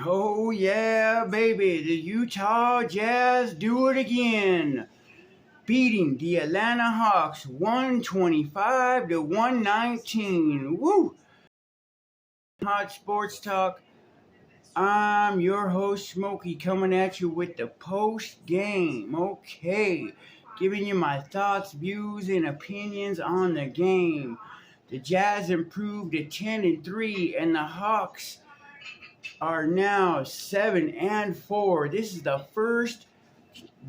Oh yeah, baby, the Utah Jazz do it again, beating the Atlanta Hawks 125 to 119. Woo! Hot Sports Talk. I'm your host Smokey coming at you with the post game. Okay, giving you my thoughts, views, and opinions on the game. The Jazz improved to 10-3, and the Hawks are now 7-4. This is the first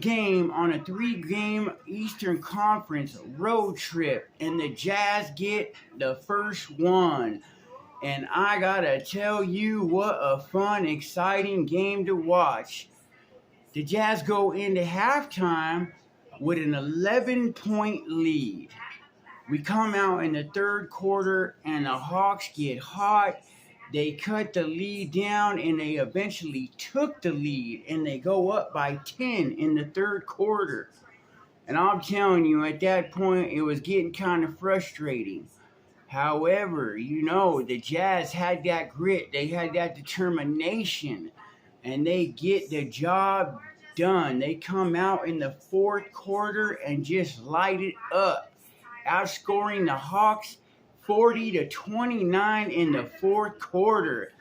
game on a 3-game Eastern Conference road trip, and the Jazz get the first one. And I gotta tell you, what a fun, exciting game to watch. The Jazz go into halftime with an 11-point lead. We come out in the third quarter, and the Hawks get hot. They cut the lead down, and they eventually took the lead, and they go up by 10 in the third quarter. And I'm telling you, at that point, it was getting kind of frustrating. However, the Jazz had that grit, they had that determination, and they get the job done. They come out in the fourth quarter and just light it up, outscoring the Hawks 40-29 in the fourth quarter.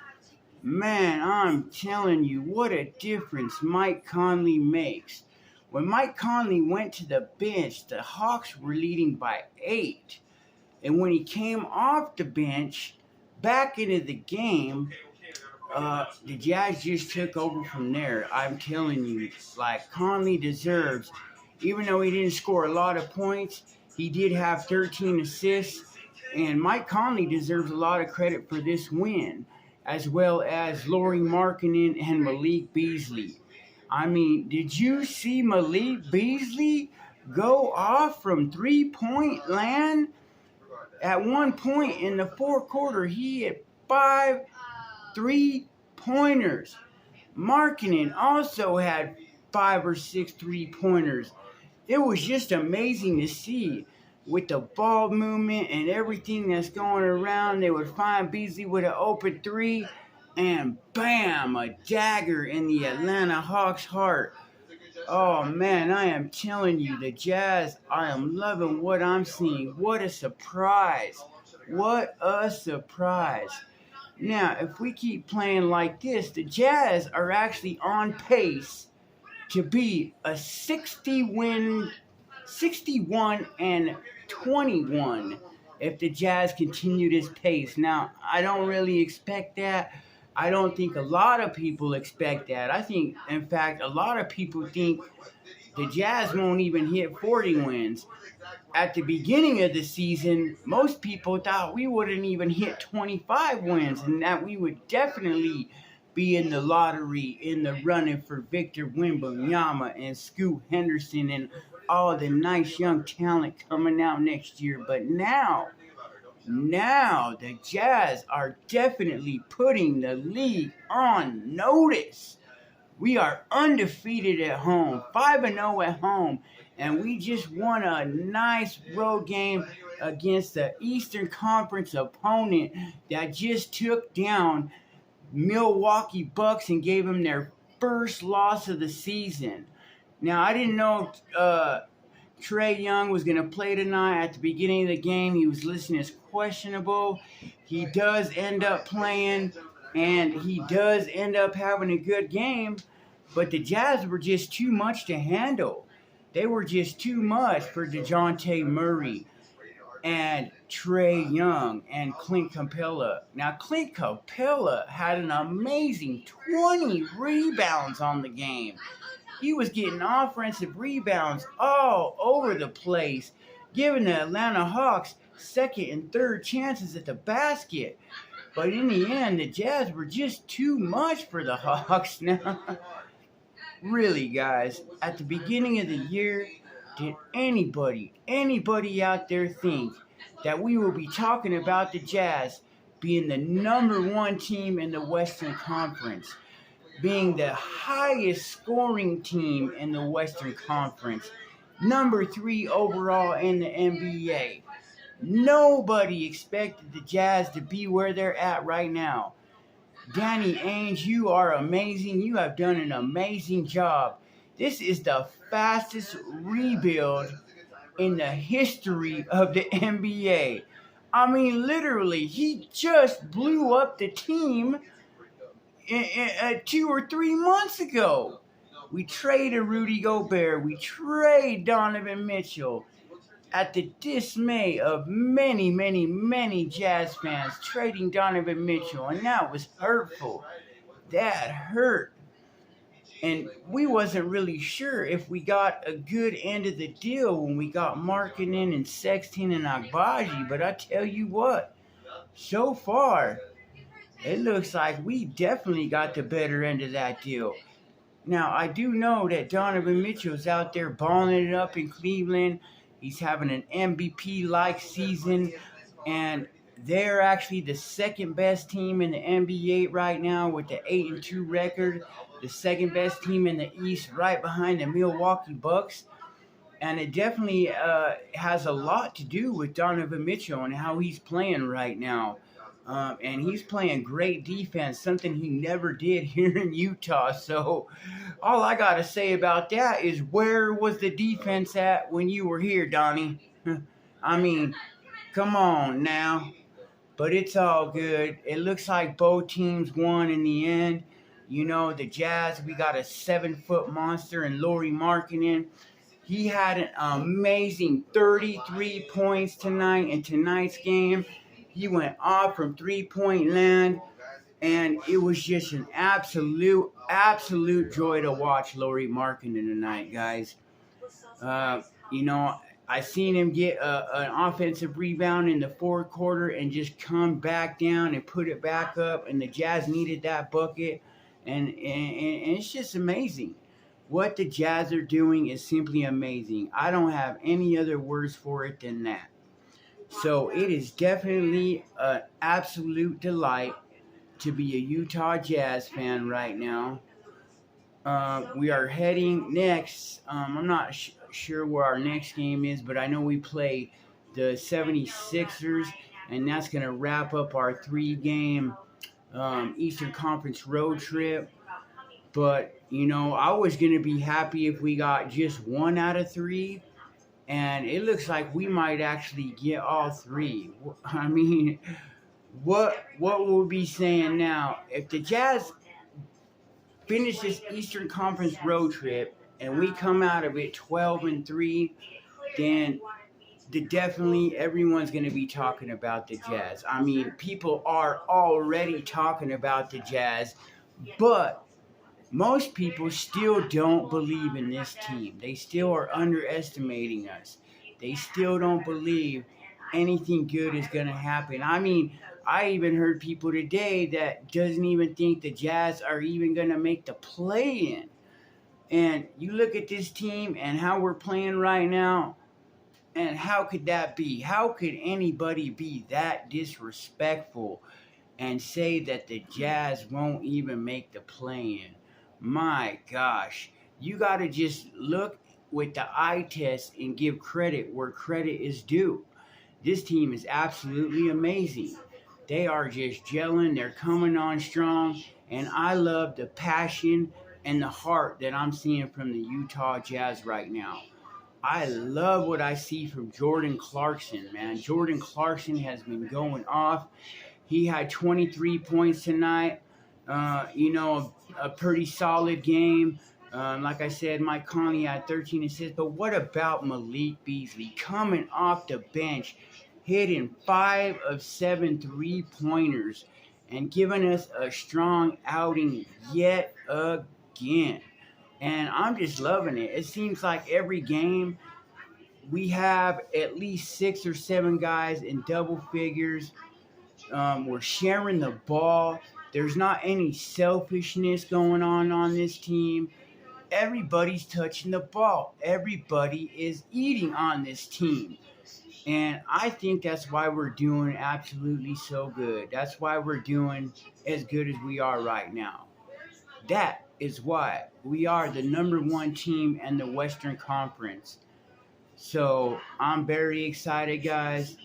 Man, I'm telling you, what a difference Mike Conley makes. When Mike Conley went to the bench, the Hawks were leading by 8. And when he came off the bench, back into the game, the Jazz just took over from there. I'm telling you, like Conley deserves, even though he didn't score a lot of points, he did have 13 assists. And Mike Conley deserves a lot of credit for this win, as well as markennen and Malik Beasley. I mean, did you see Malik Beasley go off from three-point land? At one point in the fourth quarter, he had 5 3-pointers. Markennen also had 5 or 6 3-pointers. It was just amazing to see with the ball movement and everything that's going around. They would find Beasley with an open 3, and bam, a dagger in the Atlanta Hawks' heart. Oh, man, I am telling you, the Jazz, I am loving what I'm seeing. What a surprise. What a surprise. Now, if we keep playing like this, the Jazz are actually on pace to be a 61-21 if the Jazz continue this pace. Now, I don't really expect that. I don't think a lot of people expect that. I think, in fact, a lot of people think the Jazz won't even hit 40 wins. At the beginning of the season, most people thought we wouldn't even hit 25 wins, and that we would definitely be in the lottery, in the running for Victor Wembanyama and Scoot Henderson and all the nice young talent coming out next year. But now the Jazz are definitely putting the league on notice. We are undefeated at home, 5-0 at home, and we just won a nice road game against the Eastern Conference opponent that just took down Milwaukee Bucks and gave them their first loss of the season. Now, I didn't know Trae Young was going to play tonight. At the beginning of the game, he was listed as questionable. He does end up playing, and he does end up having a good game, but the Jazz were just too much to handle. They were just too much for DeJounte Murray and Trae Young and Clint Capella. Now, Clint Capella had an amazing 20 rebounds on the game. He was getting offensive rebounds all over the place, giving the Atlanta Hawks second and third chances at the basket. But in the end, the Jazz were just too much for the Hawks. Now, really, guys, at the beginning of the year, did anybody out there think that we will be talking about the Jazz being the number 1 team in the Western Conference, being the highest scoring team in the Western Conference, number 3 overall in the NBA? Nobody expected the Jazz to be where they're at right now. Danny Ainge, you are amazing. You have done an amazing job. This is the fastest rebuild in the history of the NBA. I mean, literally, he just blew up the team 2 or 3 months ago. We traded Rudy Gobert. We trade Donovan Mitchell at the dismay of many, many, many Jazz fans trading Donovan Mitchell, and that was hurtful. That hurt. And we wasn't really sure if we got a good end of the deal when we got Markennen and Sexton and Agbaji, but I tell you what, so far, it looks like we definitely got the better end of that deal. Now, I do know that Donovan Mitchell's out there balling it up in Cleveland. He's having an MVP-like season, and they're actually the second best team in the NBA right now with the 8-2 record, the second best team in the East, right behind the Milwaukee Bucks. And it definitely has a lot to do with Donovan Mitchell and how he's playing right now. And he's playing great defense, something he never did here in Utah. So all I got to say about that is, where was the defense at when you were here, Donnie? I mean, come on now. But it's all good. It looks like both teams won in the end. You know, the Jazz, we got a 7-foot monster in Lauri Markkanen. He had an amazing 33 points tonight in tonight's game. He went off from three-point land, and it was just an absolute joy to watch Lauri Markkanen tonight, guys. You know, I seen him get an offensive rebound in the fourth quarter and just come back down and put it back up, and the Jazz needed that bucket, and it's just amazing. What the Jazz are doing is simply amazing. I don't have any other words for it than that. So it is definitely an absolute delight to be a Utah Jazz fan right now. We are heading next. I'm not sure where our next game is, but I know we play the 76ers, and that's going to wrap up our 3-game Eastern Conference road trip. But, you know, I was going to be happy if we got just 1 out of 3. And it looks like we might actually get all 3. I mean, what will we be saying now? If the Jazz finish this Eastern Conference road trip and we come out of it 12-3, then definitely everyone's going to be talking about the Jazz. I mean, people are already talking about the Jazz, but most people still don't believe in this team. They still are underestimating us. They still don't believe anything good is going to happen. I mean, I even heard people today that doesn't even think the Jazz are even going to make the play-in. And you look at this team and how we're playing right now, and how could that be? How could anybody be that disrespectful and say that the Jazz won't even make the play-in? My gosh, you got to just look with the eye test and give credit where credit is due. This team is absolutely amazing. They are just gelling. They're coming on strong. And I love the passion and the heart that I'm seeing from the Utah Jazz right now. I love what I see from Jordan Clarkson, man. Jordan Clarkson has been going off. He had 23 points tonight. You know, a pretty solid game. Like I said, Mike Conley had 13 assists. But what about Malik Beasley coming off the bench, hitting 5 of 7 3-pointers, and giving us a strong outing yet again? And I'm just loving it. It seems like every game we have at least 6 or 7 guys in double figures. We're sharing the ball. There's not any selfishness going on this team. Everybody's touching the ball. Everybody is eating on this team. And I think that's why we're doing absolutely so good. That's why we're doing as good as we are right now. That is why we are the #1 team in the Western Conference. So I'm very excited, guys.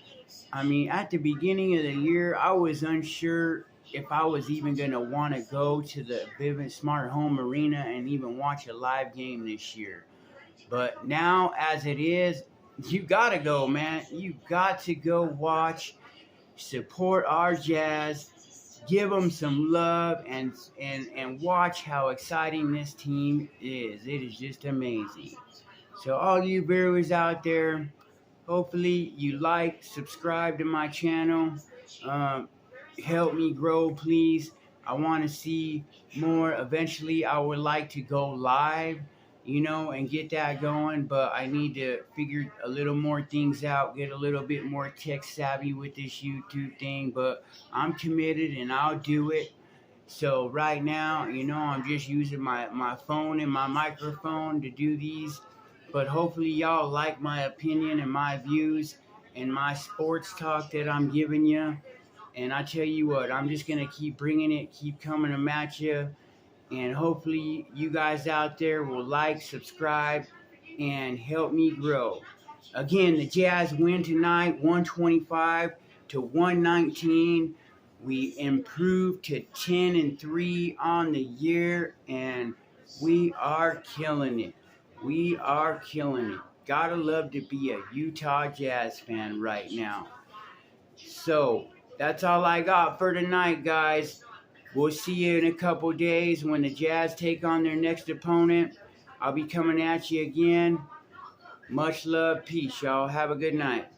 I mean, at the beginning of the year, I was unsure if I was even gonna want to go to the Vivint Smart Home Arena and even watch a live game this year. But now, as it is, you gotta go, man. You got to go watch, support our Jazz, give them some love, and watch how exciting this team is. It is just amazing. So, all you viewers out there, hopefully you like, subscribe to my channel. Um, Help me grow, please. I want to see more. Eventually, I would like to go live, and get that going. But I need to figure a little more things out, get a little bit more tech savvy with this YouTube thing. But I'm committed and I'll do it. So right now, I'm just using my phone and my microphone to do these. But hopefully y'all like my opinion and my views and my sports talk that I'm giving you. And I tell you what, I'm just going to keep bringing it, keep coming to match you. And hopefully you guys out there will like, subscribe, and help me grow. Again, the Jazz win tonight, 125-119. We improved to 10-3 on the year, and we are killing it. We are killing it. Gotta love to be a Utah Jazz fan right now. So, that's all I got for tonight, guys. We'll see you in a couple days when the Jazz take on their next opponent. I'll be coming at you again. Much love. Peace, y'all. Have a good night.